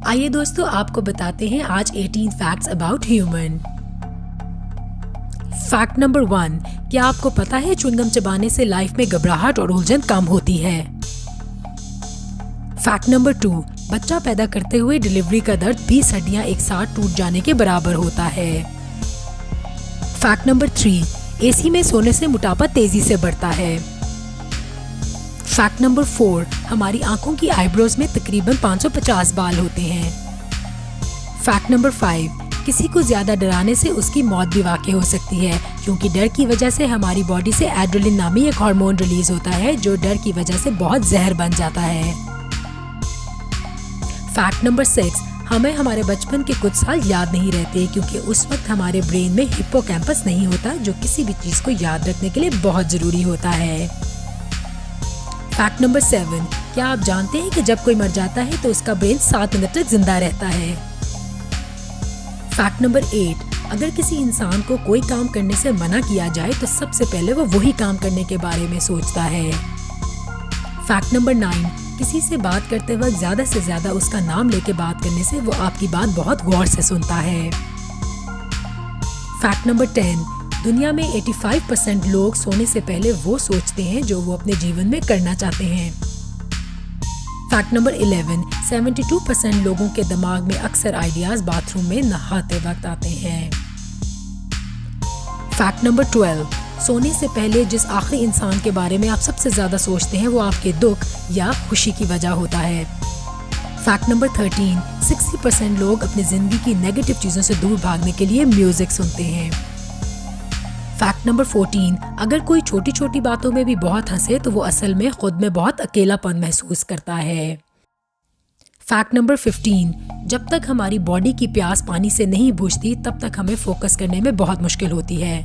आइए दोस्तों, आपको बताते हैं आज 18 facts about human. Fact number 1, क्या आपको पता है च्युइंगम चबाने से लाइफ में घबराहट और उलझन कम होती है। फैक्ट नंबर 2, बच्चा पैदा करते हुए डिलीवरी का दर्द 20 हड्डियां एक साथ टूट जाने के बराबर होता है। फैक्ट नंबर 3, एसी में सोने से मोटापा तेजी से बढ़ता है। फैक्ट नंबर 4, हमारी आंखों की आईब्रोज में तकरीबन 550 बाल होते हैं। फैक्ट नंबर 5, किसी को ज्यादा डराने से उसकी मौत भी वाकई हो सकती है, क्योंकि डर की वजह से हमारी बॉडी से एड्रेनलिन नामी एक हार्मोन रिलीज होता है जो डर की वजह से बहुत जहर बन जाता है। फैक्ट नंबर 6, हमें हमारे बचपन के कुछ साल याद नहीं रहते क्योंकि उस वक्त हमारे ब्रेन में हिप्पोकैम्पस नहीं होता, जो किसी भी चीज को याद रखने के लिए बहुत जरूरी होता है। फैक्ट नंबर 7, क्या आप जानते हैं कि जब कोई मर जाता है तो उसका ब्रेन 7 मिनट तक जिंदा रहता है। फैक्ट नंबर 8, अगर किसी इंसान को कोई काम करने से मना किया जाए तो सबसे पहले वो वही काम करने के बारे में सोचता है। फैक्ट नंबर 9, किसी से बात करते वक्त ज्यादा से ज्यादा उसका नाम लेके बात करने से वो आपकी बात बहुत गौर से सुनता है। फैक्ट नंबर 10, दुनिया में 85% लोग सोने से पहले वो सोचते हैं जो वो अपने जीवन में करना चाहते हैं। फैक्ट नंबर 11, 72% लोगों के दिमाग में अक्सर आइडियाज बाथरूम में नहाते वक्त आते हैं। फैक्ट नंबर 12, सोने से पहले जिस आखिरी इंसान के बारे में आप सबसे ज्यादा सोचते हैं वो आपके दुख या खुशी की वजह होता है। फैक्ट नंबर 13, 60% लोग अपनी जिंदगी की नेगेटिव चीजों से दूर भागने के लिए म्यूजिक सुनते हैं। फैक्ट नंबर 14, अगर कोई छोटी छोटी बातों में भी बहुत हंसे तो वो असल में खुद में बहुत अकेलापन महसूस करता है। फैक्ट नंबर 15, जब तक हमारी बॉडी की प्यास पानी से नहीं बुझती तब तक हमें फोकस करने में बहुत मुश्किल होती है।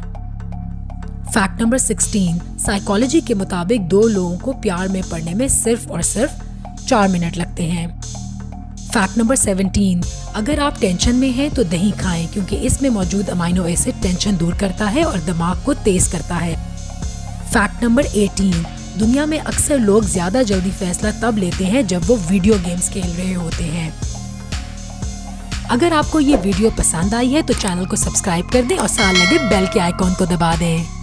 फैक्ट नंबर 16, साइकोलॉजी के मुताबिक 2 लोगों को प्यार में पड़ने में सिर्फ और सिर्फ 4 मिनट लगते हैं। फैक्ट नंबर 17, अगर आप टेंशन में हैं तो दही खाएं क्योंकि इसमें मौजूद अमीनो एसिड टेंशन दूर करता है और दिमाग को तेज करता है। फैक्ट नंबर 18, दुनिया में अक्सर लोग ज्यादा जल्दी फैसला तब लेते हैं जब वो वीडियो गेम्स खेल रहे होते हैं। अगर आपको ये वीडियो पसंद आई है तो चैनल को सब्सक्राइब कर दें और साथ लगे बेल के आइकॉन को दबा दें।